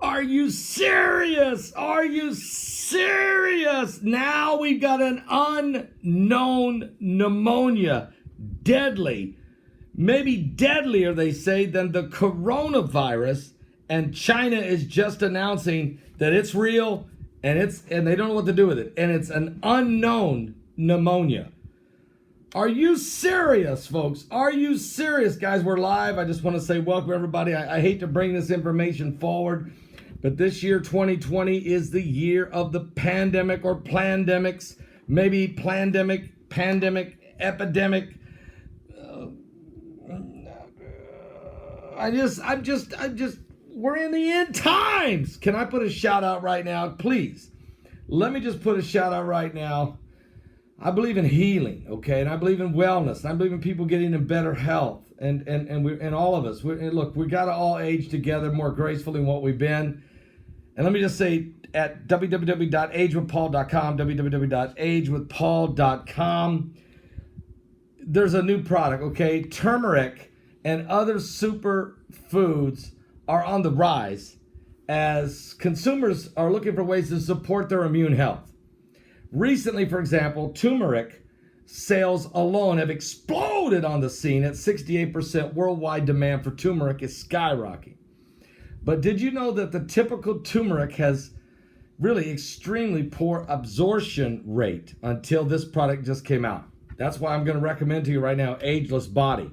Are you serious? Are you serious? Now we've got an unknown pneumonia. Deadly. Maybe deadlier, they say, than the coronavirus. And China is just announcing that it's real and they don't know what to do with it. And it's an unknown pneumonia. Are you serious, folks? Are you serious? Guys, we're live. I just want to say welcome, everybody. I hate to bring this information forward, but this year, 2020, is the year of the pandemic or plandemics, maybe plandemic, pandemic, epidemic. We're in the end times. Can I put a shout out right now? Please. Let me just put a shout out right now. I believe in healing, okay, and I believe in wellness, and I believe in people getting in better health, and all of us. Look, we got to all age together more gracefully than what we've been. And let me just say, at www.agewithpaul.com, www.agewithpaul.com, there's a new product, okay? Turmeric and other super foods are on the rise as consumers are looking for ways to support their immune health. Recently, for example, turmeric sales alone have exploded on the scene at 68%. Worldwide demand for turmeric is skyrocketing. But did you know that the typical turmeric has really extremely poor absorption rate until this product just came out? That's why I'm going to recommend to you right now Ageless Body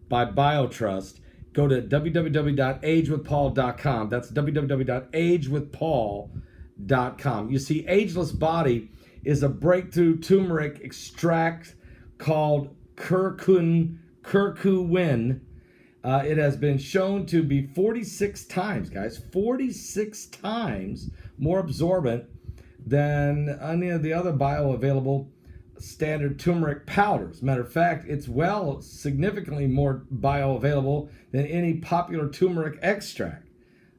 by BioTrust. Go to www.agewithpaul.com. That's www.agewithpaul.com. You see, Ageless Body is a breakthrough turmeric extract called curcumin. It has been shown to be 46 times, guys, 46 times more absorbent than any of the other bioavailable standard turmeric powders. Matter of fact, it's significantly more bioavailable than any popular turmeric extract.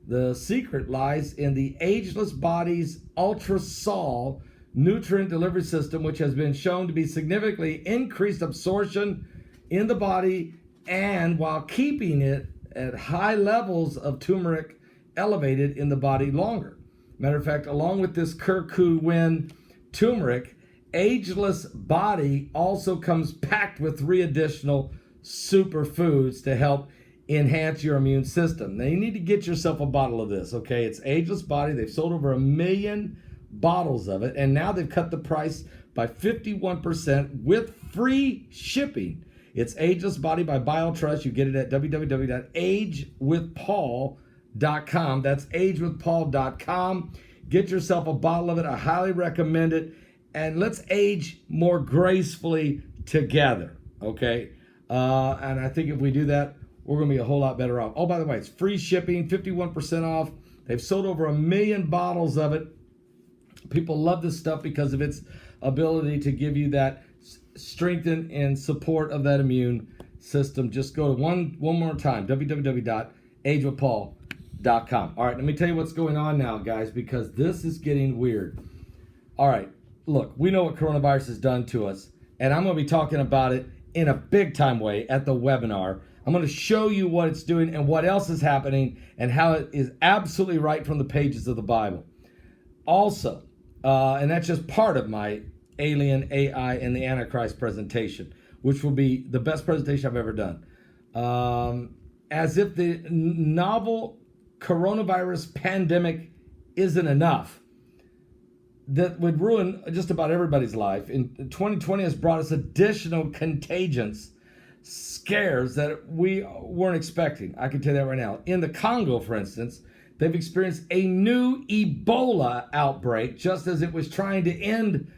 The secret lies in the Ageless Body's Ultrasol nutrient delivery system, which has been shown to be significantly increased absorption in the body and while keeping it at high levels of turmeric elevated in the body longer. Matter of fact, along with this curcumin turmeric, Ageless Body also comes packed with 3 additional superfoods to help enhance your immune system. Now you need to get yourself a bottle of this, okay? It's Ageless Body. They've sold over 1 million bottles of it, and now they've cut the price by 51% with free shipping. It's Ageless Body by BioTrust. You get it at www.agewithpaul.com. That's agewithpaul.com. Get yourself a bottle of it. I highly recommend it. And let's age more gracefully together, okay? And I think if we do that, we're going to be a whole lot better off. Oh, by the way, it's free shipping, 51% off. They've sold over 1 million bottles of it. People love this stuff because of its ability to give you that strengthen and support of that immune system. Just go to one more time, www.agewithpaul.com. All right, let me tell you what's going on now, guys, because this is getting weird. All right, look, we know what coronavirus has done to us, and I'm going to be talking about it in a big time way at the webinar. I'm going to show you what it's doing and what else is happening and how it is absolutely right from the pages of the Bible. Also, and that's just part of my Alien, AI, and the Antichrist presentation, which will be the best presentation I've ever done. As if the novel coronavirus pandemic isn't enough, that would ruin just about everybody's life. And 2020 has brought us additional contagions, scares that we weren't expecting. I can tell you that right now. In the Congo, for instance, they've experienced a new Ebola outbreak just as it was trying to end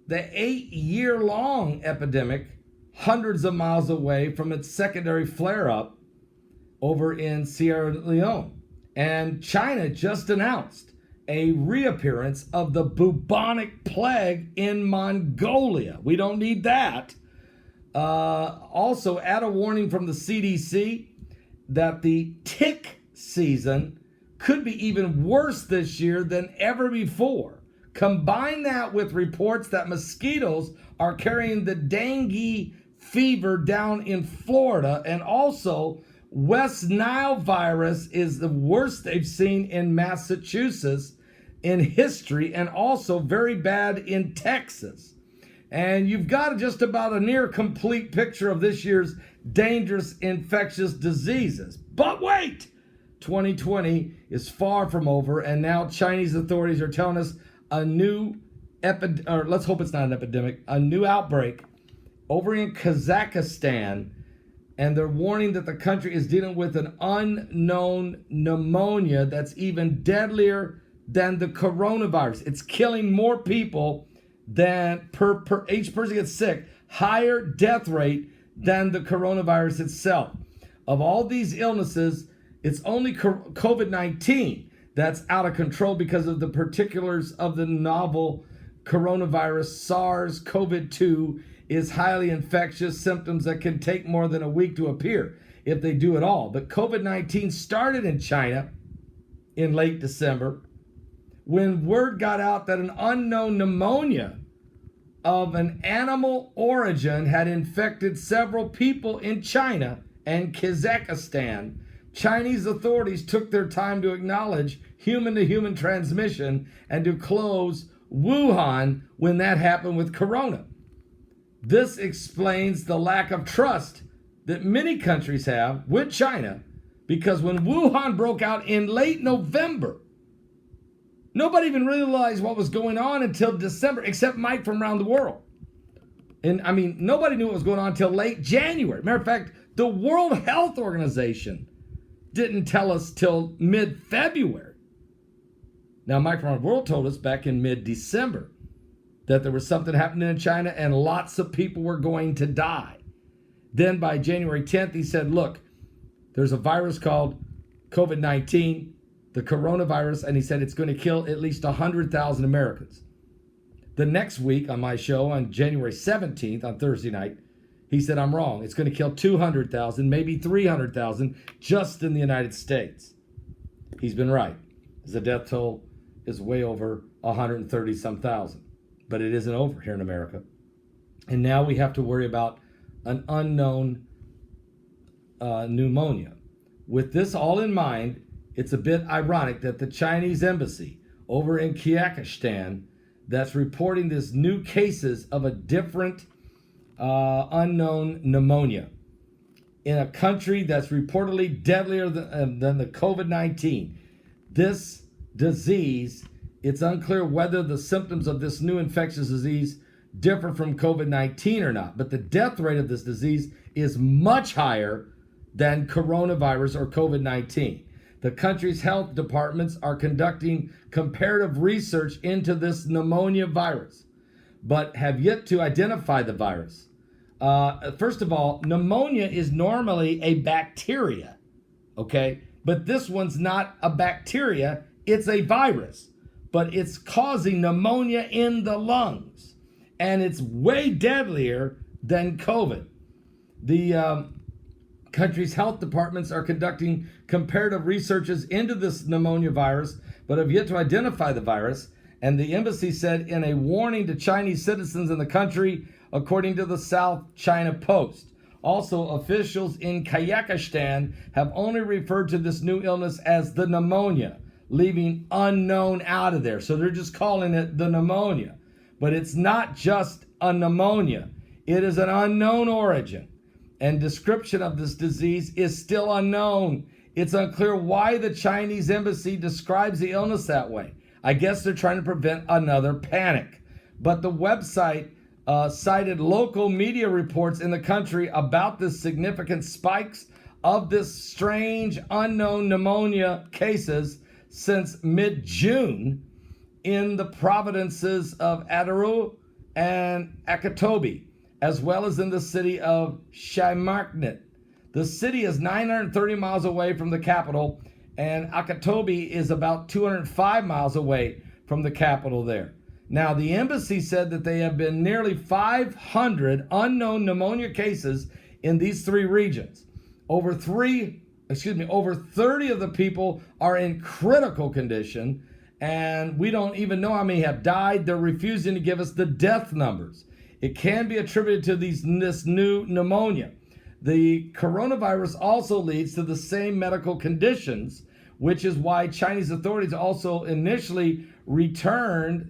the 8-year-long epidemic hundreds of miles away from its secondary flare-up over in Sierra Leone. And China just announced a reappearance of the bubonic plague in Mongolia. We don't need that. Also, add a warning from the CDC that the tick season could be even worse this year than ever before. Combine that with reports that mosquitoes are carrying the dengue fever down in Florida, and also West Nile virus is the worst they've seen in Massachusetts in history, and also very bad in Texas. And you've got just about a near complete picture of this year's dangerous infectious diseases. But wait, 2020 is far from over, and now Chinese authorities are telling us a new or let's hope it's not an epidemic, a new outbreak over in Kazakhstan, and they're warning that the country is dealing with an unknown pneumonia that's even deadlier than the coronavirus. It's killing more people than per each person gets sick, higher death rate than the coronavirus itself. Of all these illnesses, it's only COVID-19 that's out of control because of the particulars of the novel coronavirus. SARS-CoV-2 is highly infectious, symptoms that can take more than a week to appear if they do at all. But COVID-19 started in China in late December when word got out that an unknown pneumonia of an animal origin had infected several people in China and Kazakhstan. Chinese authorities took their time to acknowledge human-to-human transmission and to close Wuhan when that happened with corona. This explains the lack of trust that many countries have with China, because when Wuhan broke out in late November, nobody even realized what was going on until December, except Mike from around the world. And I mean, nobody knew what was going on until late January. Matter of fact, the World Health Organization didn't tell us till mid-February. Now, Mike from around the world told us back in mid-December that there was something happening in China and lots of people were going to die. Then by January 10th, he said, look, there's a virus called COVID-19, the coronavirus, and he said it's going to kill at least 100,000 Americans. The next week on my show on January 17th, on Thursday night, he said, I'm wrong. It's going to kill 200,000, maybe 300,000 just in the United States. He's been right. The death toll is way over 130-some thousand. But it isn't over here in America. And now we have to worry about an unknown pneumonia. With this all in mind, it's a bit ironic that the Chinese embassy over in Kazakhstan that's reporting these new cases of a different unknown pneumonia in a country that's reportedly deadlier than the COVID-19. This disease, it's unclear whether the symptoms of this new infectious disease differ from COVID-19 or not, but the death rate of this disease is much higher than coronavirus or COVID-19. The country's health departments are conducting comparative research into this pneumonia virus, but have yet to identify the virus. First of all, pneumonia is normally a bacteria, okay? But this one's not a bacteria, it's a virus. But it's causing pneumonia in the lungs, and it's way deadlier than COVID. The country's health departments are conducting comparative researches into this pneumonia virus, but have yet to identify the virus. And the embassy said in a warning to Chinese citizens in the country, according to the South China Post. Also, officials in Kazakhstan have only referred to this new illness as the pneumonia, leaving unknown out of there. So they're just calling it the pneumonia. But it's not just a pneumonia. It is an unknown origin. And description of this disease is still unknown. It's unclear why the Chinese embassy describes the illness that way. I guess they're trying to prevent another panic. But the website cited local media reports in the country about the significant spikes of this strange unknown pneumonia cases since mid-June in the provinces of Adaru and Akatobi, as well as in the city of Shaymarknet. The city is 930 miles away from the capital, and Akatobi is about 205 miles away from the capital there. Now, the embassy said that they have been nearly 500 unknown pneumonia cases in these three regions. Over 30 of the people are in critical condition, and we don't even know how many have died. They're refusing to give us the death numbers. It can be attributed to this new pneumonia. The coronavirus also leads to the same medical conditions, which is why Chinese authorities also initially referred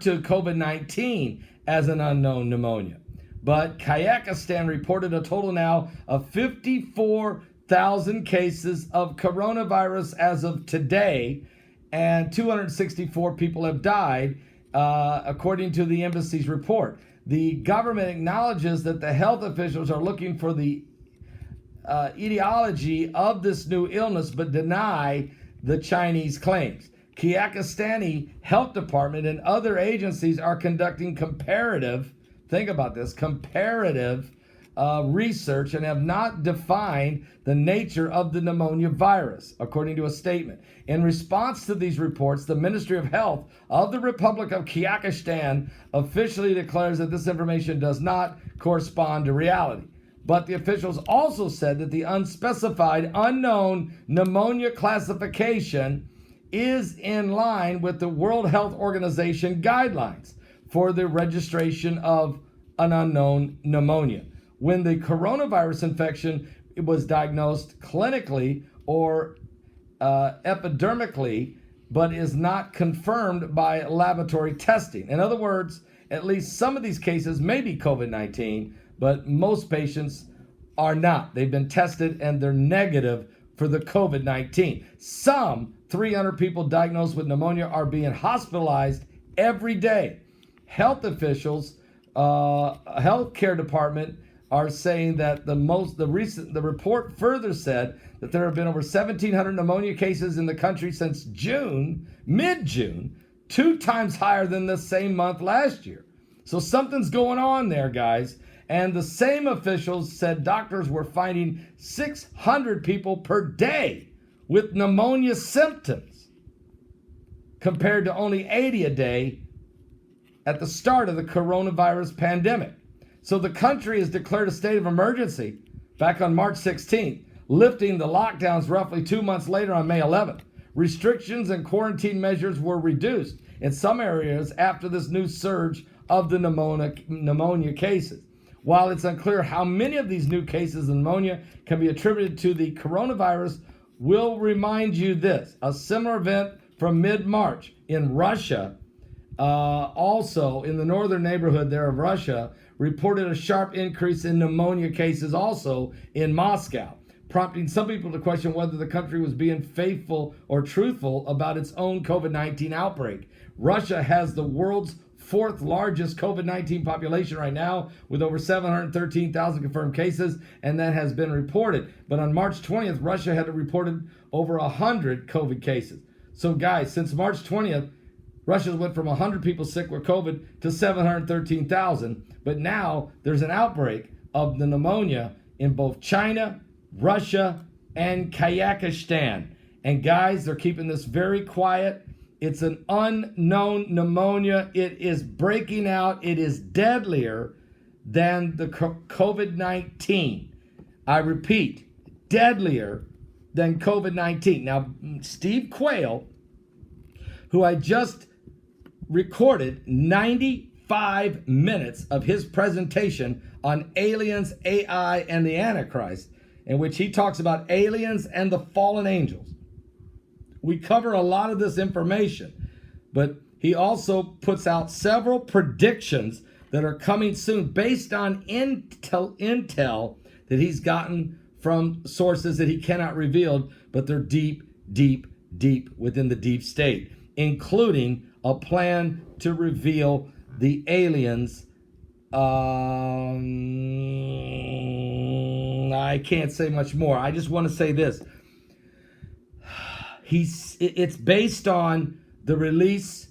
to COVID-19 as an unknown pneumonia. But Kazakhstan reported a total now of 54,000 cases of coronavirus as of today, and 264 people have died, according to the embassy's report. The government acknowledges that the health officials are looking for the etiology of this new illness, but deny the Chinese claims. Kazakhstani Health Department and other agencies are conducting comparative research and have not defined the nature of the pneumonia virus, according to a statement. In response to these reports, the Ministry of Health of the Republic of Kazakhstan officially declares that this information does not correspond to reality. But the officials also said that the unspecified unknown pneumonia classification is in line with the World Health Organization guidelines for the registration of an unknown pneumonia. When the coronavirus infection was diagnosed clinically or epidemically, but is not confirmed by laboratory testing. In other words, at least some of these cases may be COVID-19, but most patients are not. They've been tested and they're negative for the COVID-19. Some 300 people diagnosed with pneumonia are being hospitalized every day. Health officials, healthcare department are saying that the report further said that there have been over 1,700 pneumonia cases in the country since mid-June, 2 times higher than the same month last year. So something's going on there, guys. And the same officials said doctors were finding 600 people per day with pneumonia symptoms, compared to only 80 a day at the start of the coronavirus pandemic. So the country has declared a state of emergency back on March 16th, lifting the lockdowns roughly 2 months later on May 11th. Restrictions and quarantine measures were reduced in some areas after this new surge of the pneumonia cases. While it's unclear how many of these new cases of pneumonia can be attributed to the coronavirus, we'll remind you this. A similar event from mid-March in Russia, also in the northern neighborhood there of Russia, reported a sharp increase in pneumonia cases also in Moscow, prompting some people to question whether the country was being faithful or truthful about its own COVID-19 outbreak. Russia has the world's 4th largest COVID-19 population right now, with over 713,000 confirmed cases, and that has been reported. But on March 20th, Russia had reported over 100 COVID cases. So guys, since March 20th, Russia went from 100 people sick with COVID to 713,000. But now there's an outbreak of the pneumonia in both China, Russia, and Kazakhstan. And guys, they're keeping this very quiet. It's an unknown pneumonia. It is breaking out. It is deadlier than the COVID-19. I repeat, deadlier than COVID-19. Now, Steve Quayle, who I just recorded 95 minutes of his presentation on aliens, AI, and the Antichrist, in which he talks about aliens and the fallen angels. We cover a lot of this information, but he also puts out several predictions that are coming soon based on intel that he's gotten from sources that he cannot reveal, but they're deep within the deep state, including a plan to reveal the aliens. I can't say much more. I just want to say this. It's based on the release.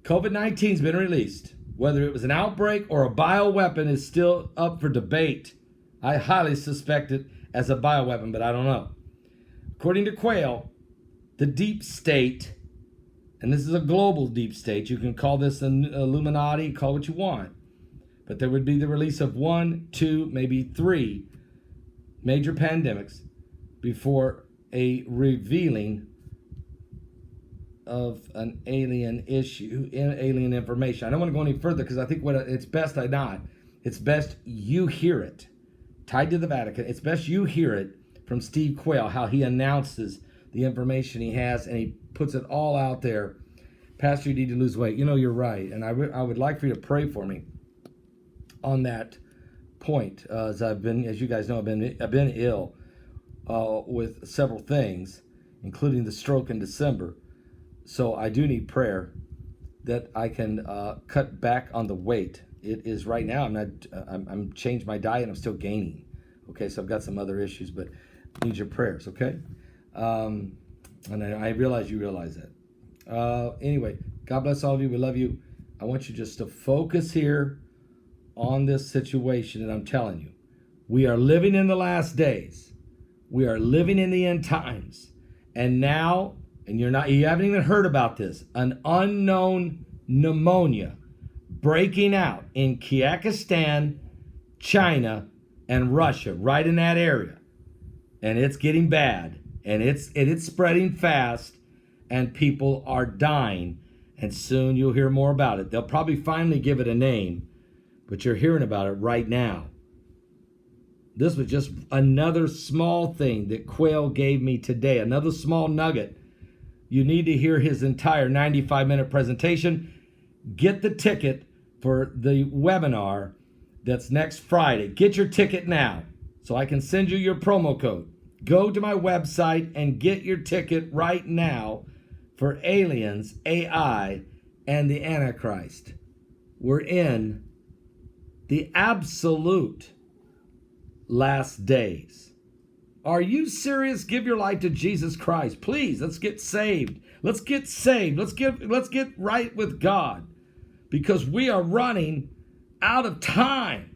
COVID-19's been released. Whether it was an outbreak or a bioweapon is still up for debate. I highly suspect it as a bioweapon, but I don't know. According to Quayle, the deep state, and this is a global deep state, you can call this an Illuminati, call what you want, but there would be the release of 1, 2, maybe 3 major pandemics before a revealing of an alien issue, alien information. I don't want to go any further because I think it's best I not. It's best you hear it. Tied to the Vatican, it's best you hear it from Steve Quayle, how he announces the information he has, and he puts it all out there. Pastor, you need to lose weight. You know, you're right. And I would like for you to pray for me on that point. As you guys know, I've been ill with several things, including the stroke in December. So I do need prayer that I can cut back on the weight. It is right now, I'm changed my diet, I'm still gaining. Okay, so I've got some other issues, but I need your prayers, okay? And I realize you realize that. Anyway, God bless all of you. We love you. I want you just to focus here on this situation, and I'm telling you, we are living in the last days. We are living in the end times. And now, and you haven't even heard about this, an unknown pneumonia breaking out in Kyrgyzstan, China, and Russia, right in that area. And it's getting bad, and it's spreading fast, and people are dying, and soon you'll hear more about it. They'll probably finally give it a name, but you're hearing about it right now. This was just another small thing that Quayle gave me today, another small nugget. You need to hear his entire 95-minute presentation. Get the ticket for the webinar that's next Friday. Get your ticket now so I can send you your promo code. Go to my website and get your ticket right now for aliens, AI, and the Antichrist. We're in the absolute last days. Are you serious? Give your life to Jesus Christ. Please, let's get saved. Let's get saved. Let's get right with God, because we are running out of time.